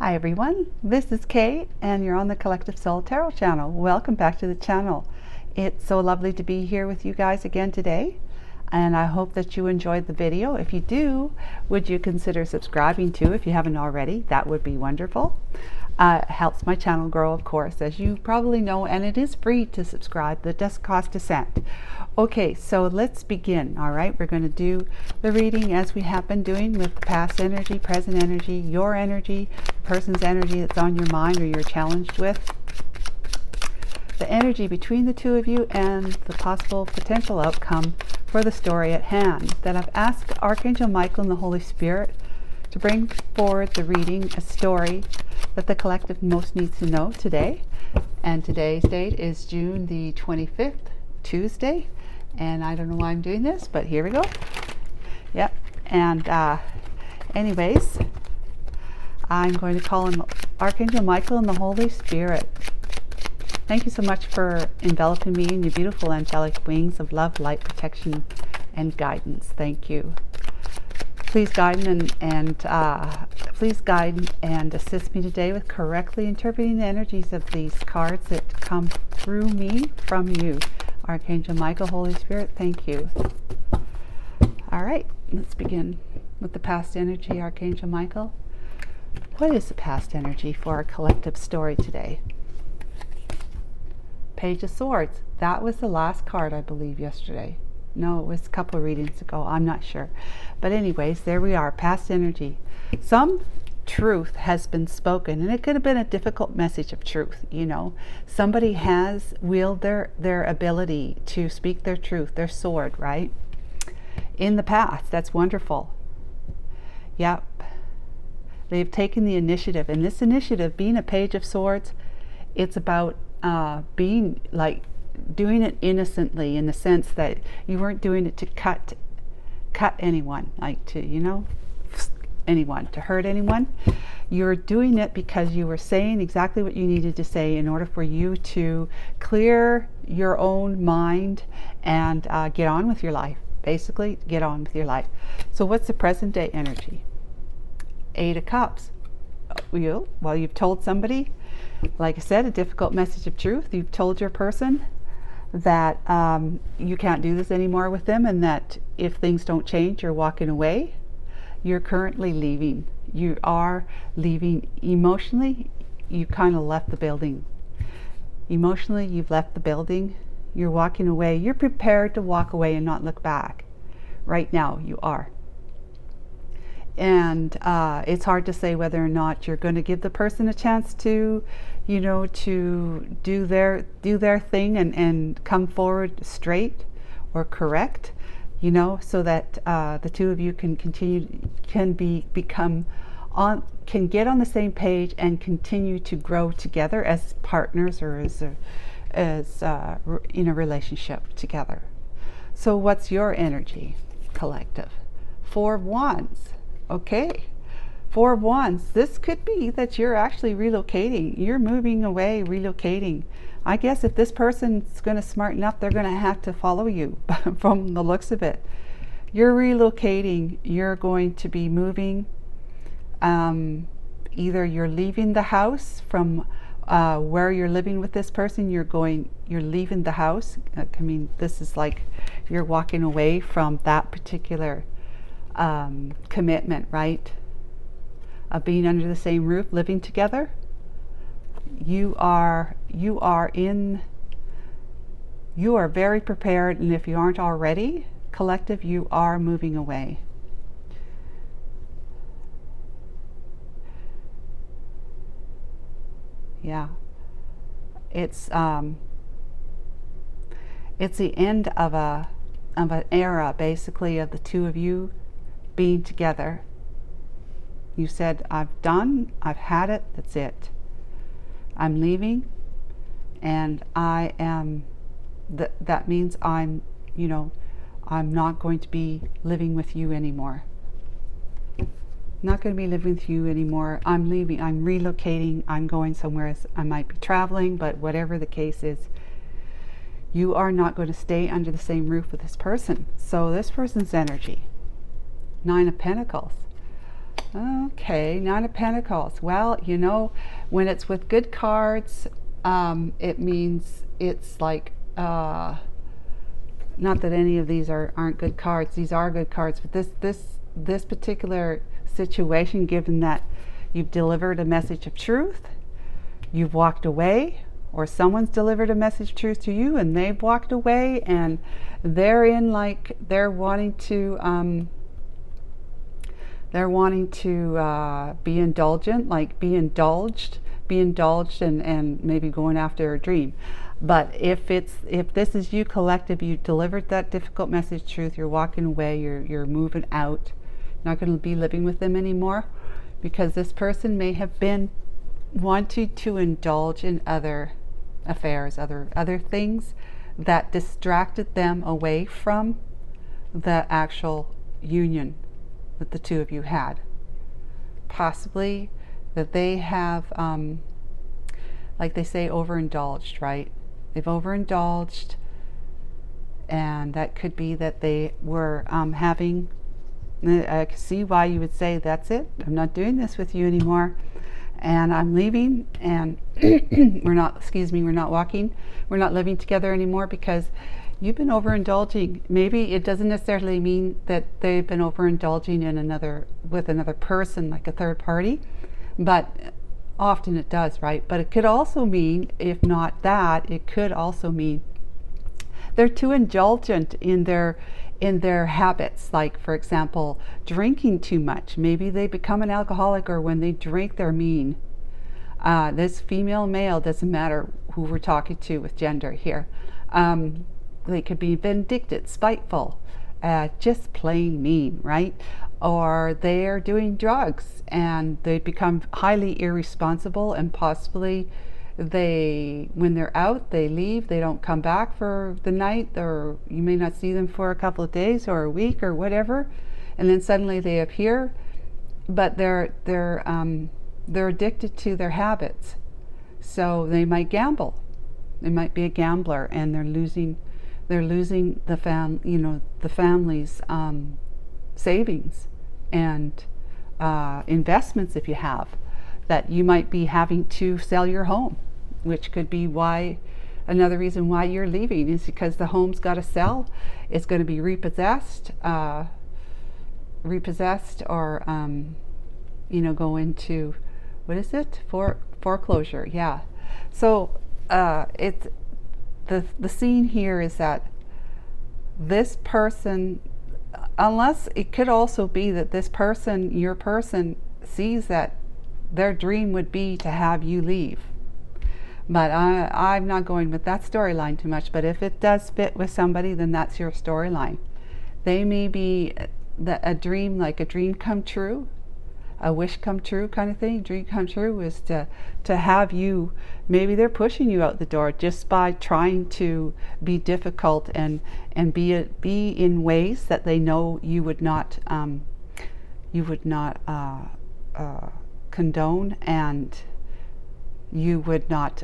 Hi everyone, this is Kate and you're on the Collective Soul Tarot channel. Welcome back to the channel. It's so lovely to be here with you guys again today, and I hope that you enjoyed the video. If you do, would you consider subscribing too if you haven't already? That would be wonderful. It helps my channel grow, of course, as you probably know, and it is free to subscribe. That doesn't cost a cent. Okay, so let's begin. All right, we're going to do the reading as we have been doing with the past energy, present energy, your energy, the person's energy that's on your mind or you're challenged with, the energy between the two of you, and the possible potential outcome for the story at hand. That I've asked Archangel Michael and the Holy Spirit to bring forward the reading, a story that the collective most needs to know today. And today's date is June the 25th, Tuesday. And I don't know why I'm doing this, but here we go. Yep. And anyways, I'm going to call on Archangel Michael and the Holy Spirit. Thank you so much for enveloping me in your beautiful angelic wings of love, light, protection, and guidance. Thank you. Please guide and assist me today with correctly interpreting the energies of these cards that come through me from you. Archangel Michael, Holy Spirit, thank you. All right, let's begin with the past energy. Archangel Michael, what is the past energy for our collective story today? Page of Swords. That was the last card, I believe, yesterday. No, it was a couple of readings ago. I'm not sure. But anyways, there we are. Past energy. Some truth has been spoken, and it could have been a difficult message of truth. You know, somebody has wielded their ability to speak their truth, their sword, right? In the past. That's wonderful. Yep. They've taken the initiative. And this initiative, being a Page of Swords, it's about being like doing it innocently, in the sense that you weren't doing it to cut anyone, like to, you know, anyone, to hurt anyone. You're doing it because you were saying exactly what you needed to say in order for you to clear your own mind and get on with your life. Basically, get on with your life. So what's the present day energy? 8 of Cups. Well, you've told somebody, like I said, a difficult message of truth. You've told your person that you can't do this anymore with them, and that if things don't change, you're walking away. You're currently leaving. You are leaving emotionally. You kind of left the building. Emotionally, you've left the building. You're walking away. You're prepared to walk away and not look back. Right now, you are. And it's hard to say whether or not you're going to give the person a chance to, you know, to do their thing and come forward straight or correct, you know, so that the two of you can get on the same page and continue to grow together as partners, or as in a relationship together. So what's your energy, collective? 4 of Wands. Okay, 4 of Wands. This could be that you're actually relocating. You're moving away, relocating. I guess if this person's going to smarten up, they're going to have to follow you from the looks of it. You're relocating. You're going to be moving. Either you're leaving the house from where you're living with this person. You're leaving the house. I mean, this is like you're walking away from that particular commitment, right? Of being under the same roof, living together. You are very prepared, and if you aren't already, collective, you are moving away. Yeah, it's the end of an era, basically, of the two of you being together. You said, I've had it, that's it. I'm leaving, and I am, that means I'm not going to be living with you anymore. Not going to be living with you anymore. I'm leaving, I'm relocating, I'm going somewhere. I might be traveling, but whatever the case is, you are not going to stay under the same roof with this person. So this person's energy, 9 of Pentacles. Okay, Nine of Pentacles. Well, you know, when it's with good cards, it means it's like, not that any of these aren't good cards. These are good cards, but this particular situation, given that you've delivered a message of truth, you've walked away, or someone's delivered a message of truth to you and they've walked away, and they're in like they're wanting to be indulgent, like be indulged and maybe going after a dream. But if this is you collective, you delivered that difficult message of truth, you're walking away, you're moving out, not going to be living with them anymore, because this person may have been wanting to indulge in other affairs, other things that distracted them away from the actual union that the two of you had. Possibly that they have, like they say, overindulged, right? They've overindulged, and that could be that they were having, I can see why you would say, that's it, I'm not doing this with you anymore, and I'm leaving, and we're not living together anymore, because you've been overindulging. Maybe it doesn't necessarily mean that they've been overindulging in with another person, like a third party, but often it does, right? But it could also mean, if not that, it could also mean they're too indulgent in their habits. Like, for example, drinking too much. Maybe they become an alcoholic, or when they drink, they're mean. This female, male, doesn't matter who we're talking to with gender here. They could be vindictive, spiteful, just plain mean, right? Or they're doing drugs and they become highly irresponsible, and possibly when they're out, they leave, they don't come back for the night, or you may not see them for a couple of days or a week or whatever, and then suddenly they appear, but they're addicted to their habits. So they might gamble. They might be a gambler, and they're losing the family's savings and investments, if you have, that you might be having to sell your home, which could be another reason why you're leaving, is because the home's got to sell. It's going to be repossessed, or go into, what is it? Foreclosure. Yeah. So it's the scene here is that this person, unless it could also be that this person, your person, sees that their dream would be to have you leave. But I'm not going with that storyline too much, but if it does fit with somebody, then that's your storyline. They may be a dream, like a dream come true, a wish come true kind of thing. Dream come true is to have you, maybe they're pushing you out the door just by trying to be difficult and be in ways that they know you would not condone, and you would not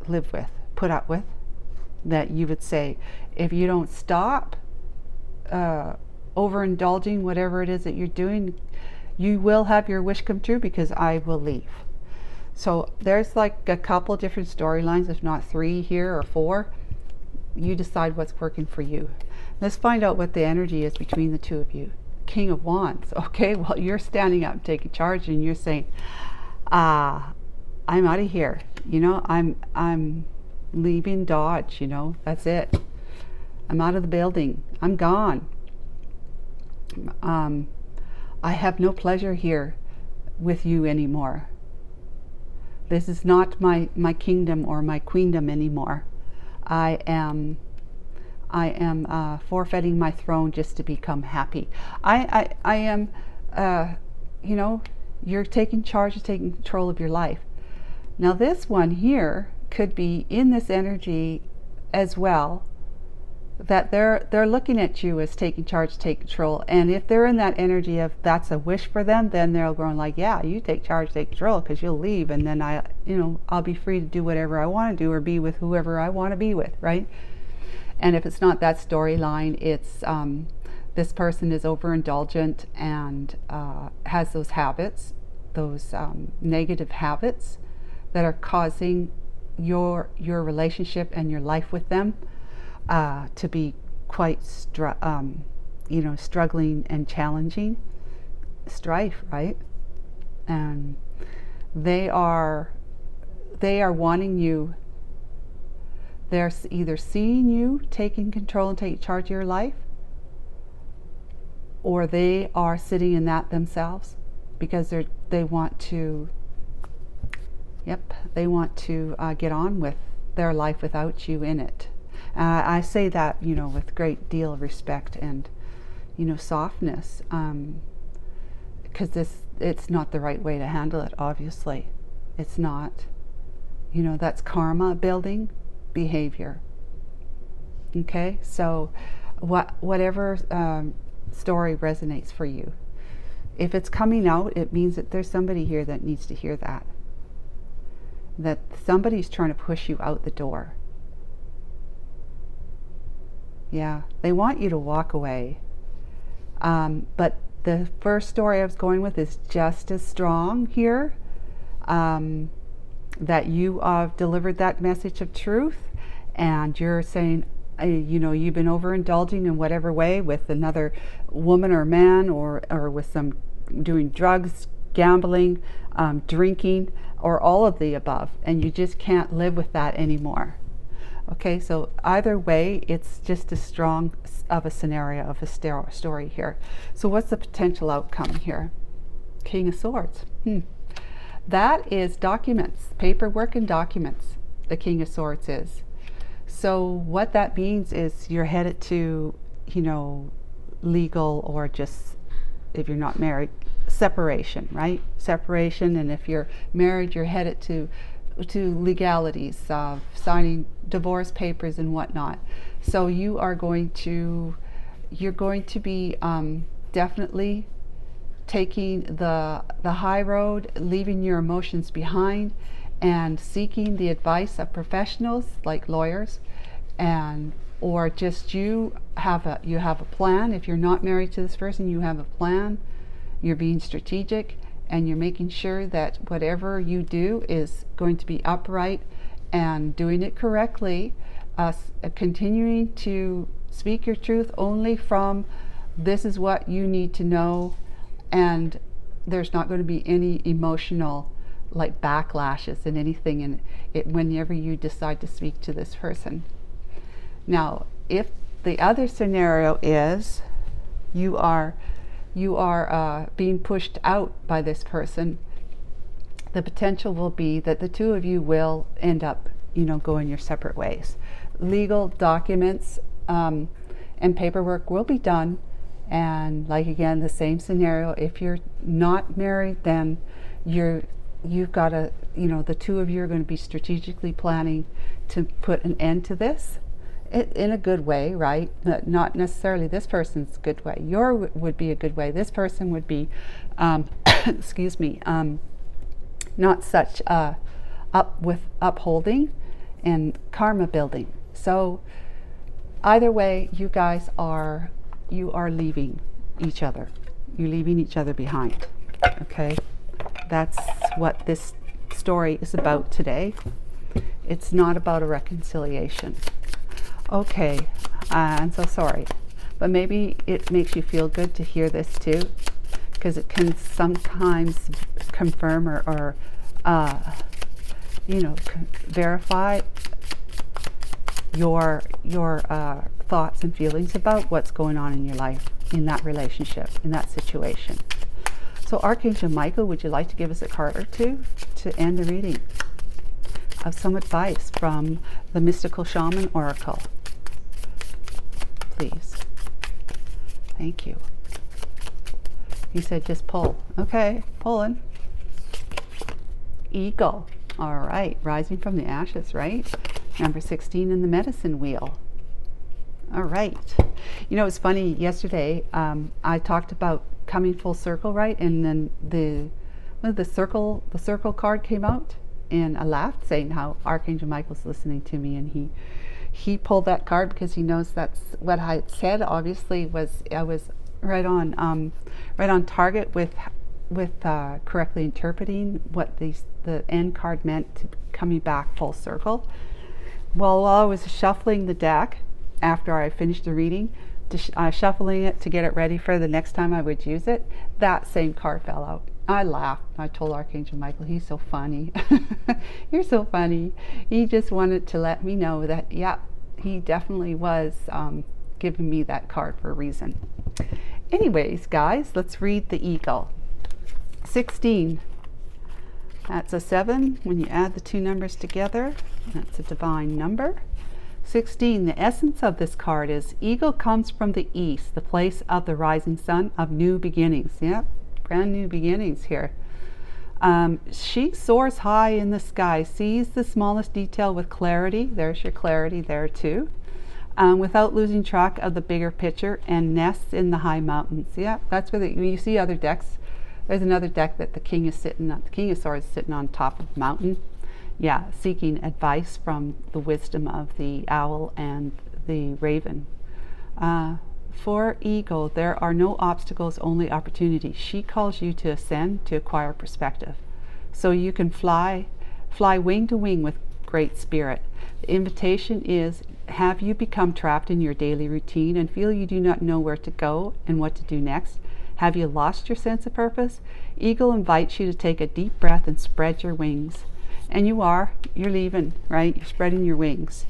live with, put up with. That you would say, if you don't stop overindulging whatever it is that you're doing, you will have your wish come true, because I will leave. So there's like a couple different storylines, if not 3 here or 4. You decide what's working for you. Let's find out what the energy is between the two of you. King of Wands. Okay, well, you're standing up, taking charge, and you're saying, I'm out of here. I'm leaving Dodge. That's it. I'm out of the building. I'm gone. I have no pleasure here with you anymore. This is not my kingdom or my queendom anymore. I am forfeiting my throne just to become happy. I am, you're taking charge, taking control of your life. Now this one here could be in this energy as well, that they're looking at you as taking charge, take control. And if they're in that energy of that's a wish for them, then they're going like, yeah, you take charge, take control, because you'll leave, and then I'll be free to do whatever I want to do, or be with whoever I want to be with, right? And if it's not that storyline, it's this person is overindulgent and has those habits, those negative habits that are causing your relationship and your life with them to be quite struggling and challenging. Strife, right? And they are wanting you. They're either seeing you taking control and taking charge of your life, or they are sitting in that themselves because they want to get on with their life without you in it. I say that, with a great deal of respect and, softness, because it's not the right way to handle it, obviously. It's not. That's karma building behavior. Okay? So whatever story resonates for you. If it's coming out, it means that there's somebody here that needs to hear that. That somebody's trying to push you out the door. Yeah, they want you to walk away. But the first story I was going with is just as strong here. That you have delivered that message of truth, and you're saying, you've been overindulging in whatever way with another woman or man, or with some doing drugs, gambling, drinking, or all of the above, and you just can't live with that anymore. Okay, so either way, it's just as strong of a scenario of a story here. So what's the potential outcome here? King of Swords. That is documents, paperwork and documents, the King of Swords is. So what that means is you're headed to, legal, or just, if you're not married, separation, right? Separation, and if you're married, you're headed to legalities of signing divorce papers and whatnot. So you're going to be definitely taking the high road, leaving your emotions behind, and seeking the advice of professionals like lawyers, or just you have a plan. If you're not married to this person, you have a plan. You're being strategic, and you're making sure that whatever you do is going to be upright and doing it correctly, continuing to speak your truth only from this is what you need to know, and there's not going to be any emotional backlashes and anything in it whenever you decide to speak to this person. Now, if the other scenario is you are being pushed out by this person, the potential will be that the two of you will end up, going your separate ways. Legal documents and paperwork will be done, and again, the same scenario. If you're not married, then you've got to, the two of you are going to be strategically planning to put an end to this. In a good way, right? Not necessarily this person's good way. Your would be a good way. This person would be, excuse me, not such upholding and karma building. So either way, you guys are leaving each other. You're leaving each other behind. Okay, that's what this story is about today. It's not about a reconciliation. Okay, I'm so sorry, but maybe it makes you feel good to hear this too, because it can sometimes confirm or verify your thoughts and feelings about what's going on in your life, in that relationship, in that situation. So Archangel Michael, would you like to give us a card or two to end the reading of some advice from the Mystical Shaman Oracle? Please. Thank you. He said just pull. Okay, pulling. Eagle. All right, rising from the ashes, right? Number 16 in the medicine wheel. All right. It's funny, yesterday I talked about coming full circle, right? And then the circle card came out, and I laughed, saying how Archangel Michael's listening to me, and he pulled that card because he knows that's what I had said. Obviously, I was right on target with correctly interpreting what the end card meant, to coming back full circle. Well, while I was shuffling the deck after I finished the reading, shuffling it to get it ready for the next time I would use it, that same card fell out. I laughed. I told Archangel Michael, he's so funny. You're so funny. He just wanted to let me know that, yeah, he definitely was giving me that card for a reason. Anyways, guys, let's read the eagle. 16. That's a 7. When you add the two numbers together, that's a divine number. 16. The essence of this card is eagle comes from the east, the place of the rising sun, of new beginnings. Yep, brand new beginnings here. She soars high in the sky, sees the smallest detail with clarity. There's your clarity there too. Without losing track of the bigger picture, and nests in the high mountains. Yeah, that's where when you see other decks. There's another deck that the King is sitting on. The King of Swords is sitting on top of a mountain. Yeah, seeking advice from the wisdom of the owl and the raven. For eagle, there are no obstacles, only opportunities. She calls you to ascend, to acquire perspective, so you can fly wing to wing with great spirit. The invitation is, have you become trapped in your daily routine and feel you do not know where to go and what to do next? Have you lost your sense of purpose? Eagle invites you to take a deep breath and spread your wings. And you're leaving, right? You're spreading your wings.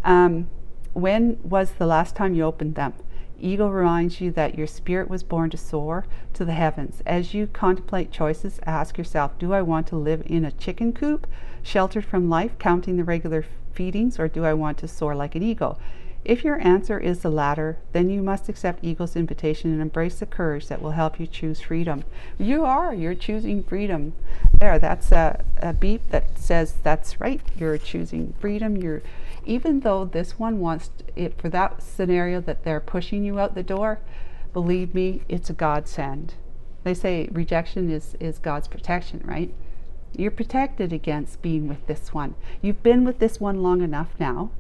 When was the last time you opened them? Eagle reminds you that your spirit was born to soar to the heavens. As you contemplate choices, ask yourself, do I want to live in a chicken coop, sheltered from life, counting the regular feedings, or do I want to soar like an eagle? If your answer is the latter, then you must accept Eagle's invitation and embrace the courage that will help you choose freedom. You're choosing freedom. There, that's a beep that says that's right, you're choosing freedom. Even though this one wants it for that scenario that they're pushing you out the door, believe me, it's a godsend. They say rejection is God's protection, right? You're protected against being with this one. You've been with this one long enough now,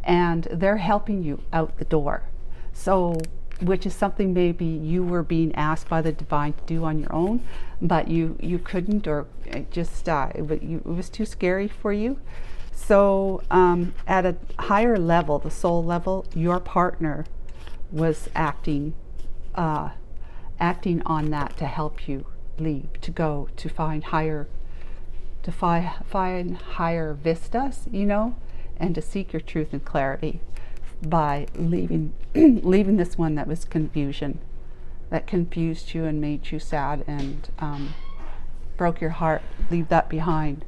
and they're helping you out the door. So, which is something maybe you were being asked by the divine to do on your own, but you couldn't, or just it was too scary for you. So at a higher level, the soul level, your partner was acting on that to help you leave, to go, to find higher vistas, and to seek your truth and clarity by leaving this one that was confusion, that confused you and made you sad and broke your heart. Leave that behind.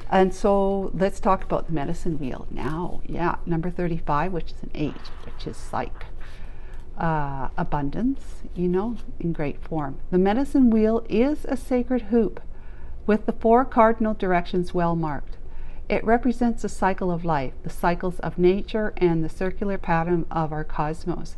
And so let's talk about the medicine wheel now. Yeah, number 35, which is an 8, which is like abundance, in great form. The medicine wheel is a sacred hoop with the 4 cardinal directions well marked. It represents the cycle of life, the cycles of nature, and the circular pattern of our cosmos.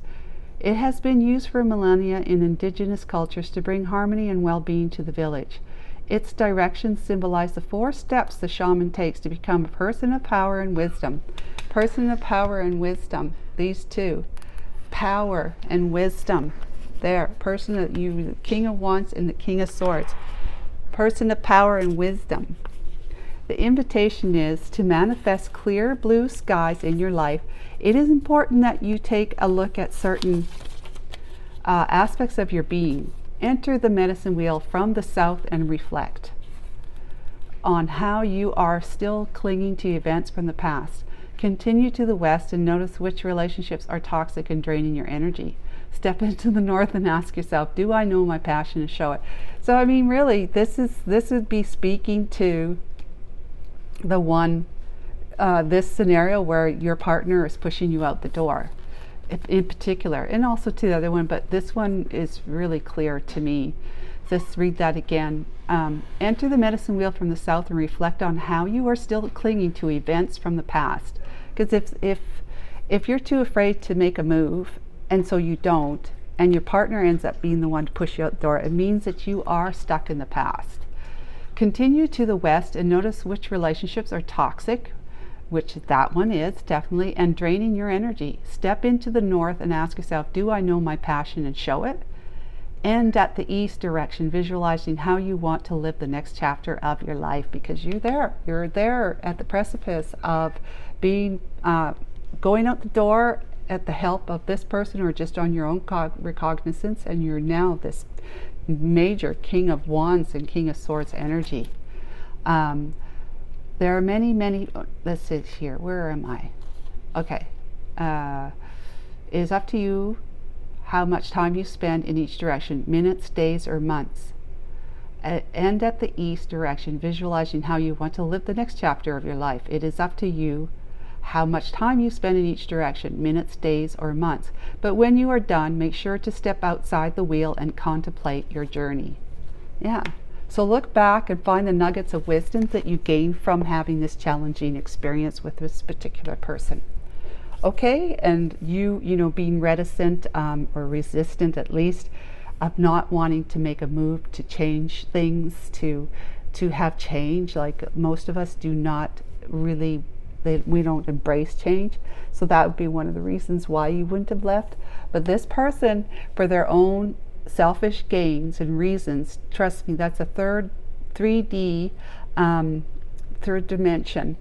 It has been used for millennia in indigenous cultures to bring harmony and well-being to the village. Its directions symbolize the 4 steps the shaman takes to become a person of power and wisdom. Person of power and wisdom, these two. Power and wisdom. There, person of the King of Wands and the King of Swords. Person of power and wisdom. The invitation is to manifest clear blue skies in your life. It is important that you take a look at certain aspects of your being. Enter the medicine wheel from the south and reflect on how you are still clinging to events from the past. Continue to the west and notice which relationships are toxic and draining your energy. Step into the north and ask yourself, do I know my passion and show it? So really, this would be speaking to the one, this scenario where your partner is pushing you out the door in particular, and also to the other one, but this one is really clear to me. Just read that again. Enter the medicine wheel from the south and reflect on how you are still clinging to events from the past. Because if you're too afraid to make a move, and so you don't, and your partner ends up being the one to push you out the door, it means that you are stuck in the past. Continue to the west and notice which relationships are toxic which that one is definitely, and draining your energy. Step into the north and ask yourself, do I know my passion, and show it? And at the east direction, visualizing how you want to live the next chapter of your life, because you're there at the precipice of being going out the door at the help of this person, or just on your own recognizance, and you're now this major King of Wands and King of Swords energy. There are many, let's see here, where am I? Okay. It is up to you how much time you spend in each direction, minutes, days, or months. And at the east direction, visualizing how you want to live the next chapter of your life. It is up to you how much time you spend in each direction, minutes, days, or months. But when you are done, make sure to step outside the wheel and contemplate your journey. Yeah. So look back and find the nuggets of wisdom that you gained from having this challenging experience with this particular person. Okay, and you know, being reticent or resistant at least of not wanting to make a move to change things, to have change. Like most of us do not really, we don't embrace change. So that would be one of the reasons why you wouldn't have left. But this person, for their own selfish gains and reasons, trust me, that's a 3D, third dimension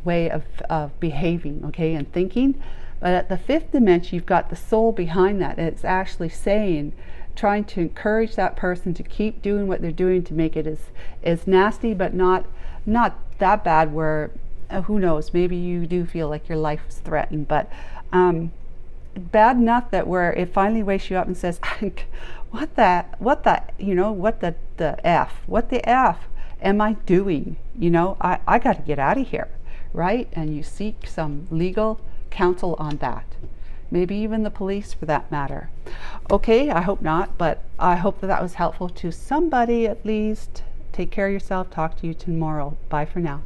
way of behaving, okay, and thinking. But at the fifth dimension, you've got the soul behind that. It's actually saying, trying to encourage that person to keep doing what they're doing, to make it as nasty, but not that bad where, who knows, maybe you do feel like your life is threatened, but bad enough that where it finally wakes you up and says, what the F am I doing? You know, I got to get out of here, right? And you seek some legal counsel on that. Maybe even the police, for that matter. Okay, I hope not, but I hope that was helpful to somebody at least. Take care of yourself. Talk to you tomorrow. Bye for now.